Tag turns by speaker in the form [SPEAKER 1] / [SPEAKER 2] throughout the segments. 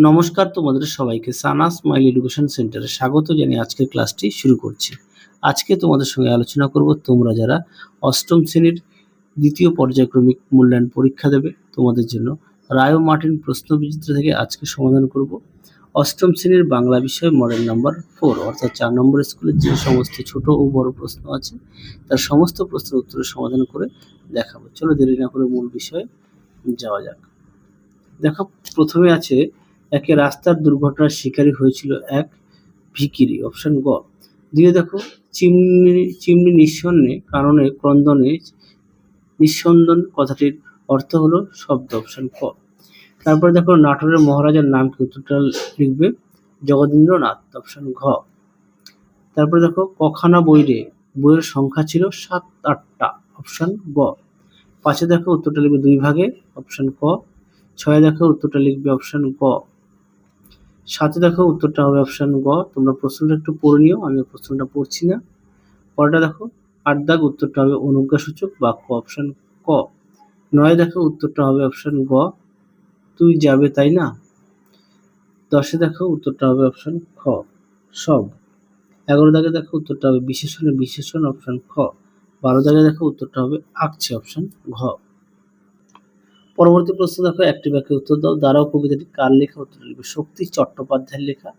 [SPEAKER 1] নমস্কার তোমাদের সবাইকে সানা স্মাইল এডুকেশন সেন্টারে স্বাগত জানিয়ে আজকের ক্লাসটি শুরু করছি। আজকে তোমাদের সঙ্গে আলোচনা করব তোমরা যারা অষ্টম শ্রেণীর দ্বিতীয় পর্যায়ক্রমিক মূল্যায়ন পরীক্ষা দেবে তোমাদের জন্য রায় ও মার্টিন প্রশ্নবিচিত্র থেকে আজকে সমাধান করব। অষ্টম শ্রেণীর বাংলা বিষয় মডেল নাম্বার 4 অর্থাৎ 4 নম্বর স্কুলের যে সমস্ত ছোট ও বড় প্রশ্ন আছে তার সমস্ত প্রশ্নের উত্তরের সমাধান করে দেখাবো। চলো দেরি না করে মূল বিষয়ে যাওয়া যাক। দেখো প্রথমে আছে একে রাস্তার দুর্ঘটনার শিকারী হয়েছিল এক ভিখিরি, অপশন গ। দিয়ে দেখো চিমনি নিঃসন্নে কারণে ক্রন্দনে নিঃসন্দন কথাটির অর্থ হলো শব্দ, অপশন ক। তারপরে দেখো নাটোরের মহারাজার নাম কি, উত্তরটা লিখবে জগদীন্দ্রনাথ, অপশন ঘ। তারপরে দেখো কখানা বইয়ের সংখ্যা ছিল 7-8টা, অপশন গ। 5 দেখো উত্তরটা লিখবে 2 ভাগে, অপশন ক। 6 দেখো উত্তরটা লিখবে অপশন গ। 7 দেখো উত্তরটা হবে অপশন গ। তোমরা প্রশ্নটা একটু পড়ে নিও, আমি প্রশ্নটা পড়ছি না। পরেরটা দেখো 8 দাগ উত্তরটা হবে অনুজ্ঞাসূচক বাক্য, অপশন ক। 9 দেখো উত্তরটা হবে অপশন গ, তুই যাবে তাই না। 10 দেখো উত্তরটা হবে অপশন খ, সব। 11 দাগে দেখো উত্তরটা হবে বিশেষণ, অপশন খ। 12 দাগে দেখো উত্তরটা হবে আঁকছে, অপশন ঘ। পরবর্তী প্রশ্ন দেখো একটি বাক্যে উত্তর দাও। দাঁড়াও কবিতাটি কার লেখা, উত্তর লিখবে শক্তি চট্টোপাধ্যায়ের লেখা।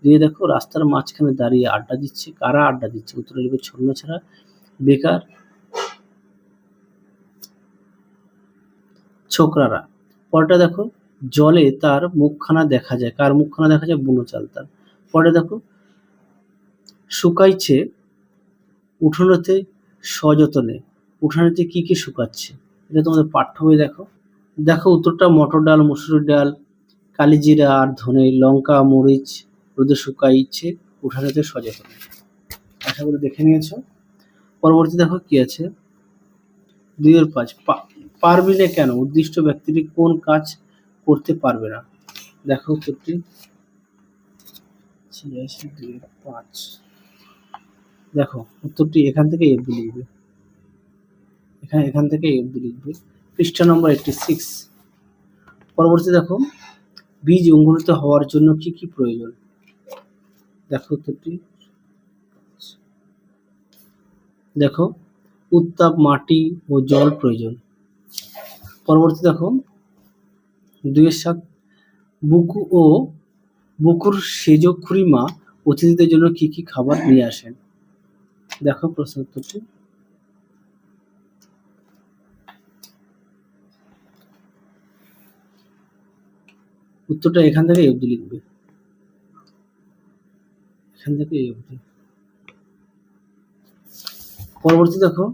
[SPEAKER 1] দিয়ে দেখো রাস্তার মাঝখানে দাঁড়িয়ে আড্ডা দিচ্ছে, কারা আড্ডা দিচ্ছে, উত্তর লিখবে ছন্নছাড়া বেকার ছোকরারা। পরেরটা দেখো জলে তার মুখখানা দেখা যায়, কার মুখখানা দেখা যায়, বুনো চালতার। পরে দেখো শুকাইছে উঠোনেতে সযতনে, উঠানেতে কি কি শুকাচ্ছে, এটা তোমাদের পাঠ্য বই। দেখো উত্তরটা মটর ডাল, মসুর ডাল, কালিজিরা আর ধনে, লঙ্কা মরিচ রোদে শুকাইছে উঠানেতে সযতনে। আশা করি দেখে নিয়েছো। পরবর্তী দেখো কি আছে, 2-5 পারবি না কেন, উদ্দিষ্ট ব্যক্তিটি কোন কাজ করতে পারবে না। দেখো উত্তরটি 86-2-5। দেখো উত্তরটি এখান থেকে এফ লিখবে, এখান থেকে এফ লিখবে, পৃষ্ঠা নম্বর 86। পরবর্তী দেখো বীজ অঙ্কুরিত হওয়ার জন্য কি কি প্রয়োজন। দেখো উত্তরটি, দেখো উত্তাপ, মাটি ও জল প্রয়োজন। পরবর্তী দেখো 2-7 বুকুর সেজ খুড়িমা অতিথিদের জন্য কি কি খাবার নিয়ে আসেন। দেখো প্রশ্ন উত্তরটি, উত্তরটা এখান থেকে অবধি লিখবে, এখান থেকে এই অবধি। পরবর্তী দেখো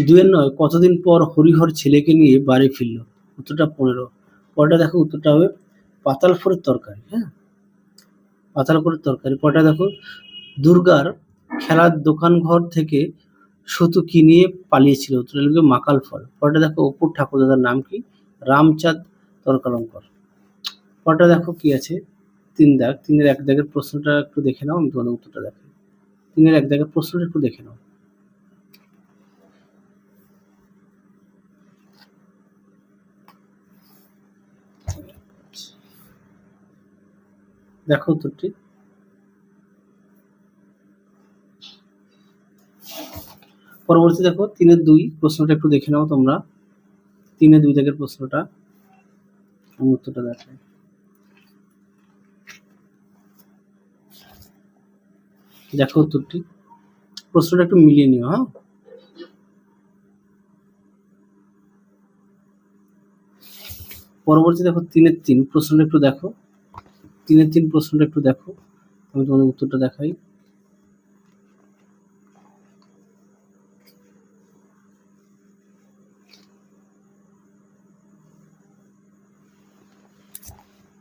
[SPEAKER 1] 2-9 কতদিন পর হরিহর ছেলেকে নিয়ে বাড়ি ফিরল, উত্তরটা 15। পরটা দেখো উত্তরটা হবে পাতাল ফোড়ের তরকারি, হ্যাঁ, পাতাল ফোড়ের তরকারি। পরটা দেখো দুর্গার খেলার দোকান ঘর থেকে সতু কি নিয়ে পালিয়েছিল, উত্তরটা লিখবে মাকাল ফল। পরটা দেখো অপুর ঠাকুরদাদার নাম কি, রামচাঁদ তর্কালঙ্কর। পরটা দেখো কি আছে 3 দাগ, 3-এর 1 দাগের প্রশ্নটা একটু দেখে নাও, আমি তোমাদের উত্তরটা দেখাই। 3-এর 1 দাগের প্রশ্নটা একটু দেখে নাও। দেখো উত্তরটি, পরবর্তী দেখো 3-এর 2 প্রশ্নটা একটু দেখে নাও তোমরা। 3-এর 2 দাগের প্রশ্নটা, আমি উত্তরটা দেখাই। দেখো উত্তরটি, প্রশ্নটা একটু মিলিয়ে নিও, হ্যাঁ। পরবর্তী দেখো 3-এর 3 প্রশ্নটা একটু দেখো, 3-এর 3 প্রশ্নটা একটু দেখো, আমি তোমাদের উত্তরটা দেখাই।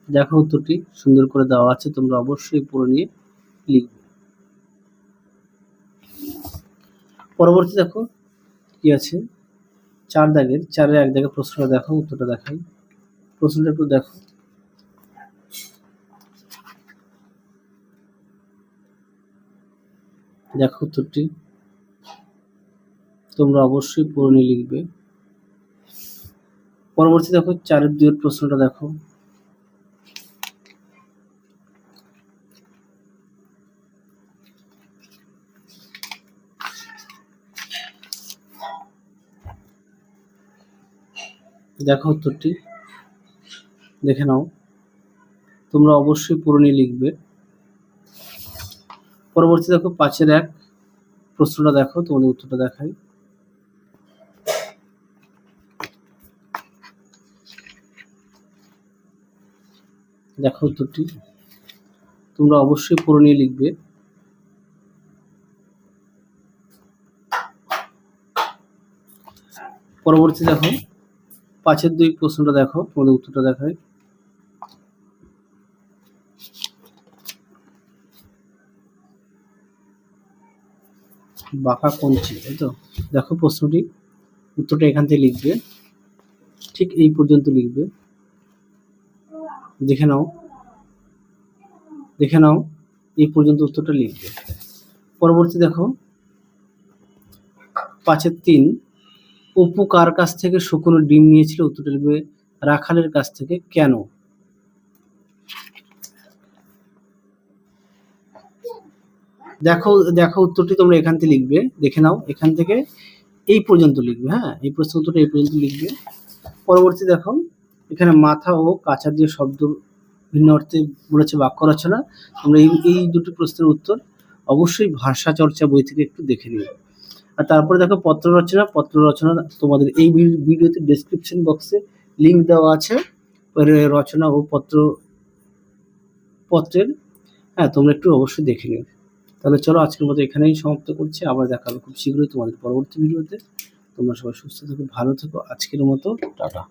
[SPEAKER 1] দেখো উত্তরটি সুন্দর করে দেওয়া আছে, তোমরা অবশ্যই পড়ে নিয়ে লিখবে। পরবর্তী দেখো কি আছে 4 দাগের, 4-এর 1 দাগের প্রশ্নটা দেখো, উত্তরটা দেখাই। প্রশ্নটা একটু দেখো, দেখো উত্তরটি তোমরা অবশ্যই পড়ে নিয়ে লিখবে। পরবর্তী দেখো 4-এর 2 প্রশ্নটা দেখো, দেখো উত্তরটি, দেখে নাও। তোমরা অবশ্যই পুরো নিয়ে লিখবে। পরবর্তী দেখো 5-এর 1 প্রশ্নটা দেখো, তোমাদের উত্তরটা দেখাই। দেখো উত্তরটি, তোমরা অবশ্যই পুরো নিয়ে লিখবে। পরবর্তী দেখো 5-এর 2 প্রশ্নটা দেখো, তোমাদের উত্তরটা দেখাই। বাঁকা কঞ্চি, তাই তো? দেখো প্রশ্নটি, উত্তরটা এখান থেকে লিখবে, ঠিক এই পর্যন্ত লিখবে। দেখে নাও, দেখে নাও, এই পর্যন্ত উত্তরটা লিখবে। পরবর্তী দেখো 5-এর 3 অপু কার কাছ থেকে শুকনো ডিম নিয়েছিল? উত্তরটা লিখবে রাখালের কাছ থেকে। কেন? দেখো, দেখো উত্তরটি তোমরা এখান থেকে লিখবে। দেখে নাও, এখান থেকে এই পর্যন্ত লিখবে। হ্যাঁ, এই প্রশ্ন উত্তরটা এই পর্যন্ত লিখবে। পরবর্তী দেখো, এখানে মাথা ও কাঁচা দিয়ে শব্দ ভিন্ন অর্থে বলেছে বাক্য রচনা। তোমরা এই দুটি প্রশ্নের উত্তর অবশ্যই ভাষা চর্চা বই থেকে একটু দেখে নিও। আর তারপরে দেখো পত্র রচনা। পত্র রচনা তোমাদের এই ভিডিওতে ডেসক্রিপশন বক্সে লিঙ্ক দেওয়া আছে রচনা ও পত্রের। হ্যাঁ, তোমরা একটু অবশ্যই দেখে নিও। তাহলে চলো আজকের মতো এখানেই সমাপ্ত করছি। আবার দেখা হবে খুব শীঘ্রই তোমাদের পরবর্তী ভিডিওতে। তোমরা সবাই সুস্থ থেকো, ভালো থেকো। আজকের মতো টাটা।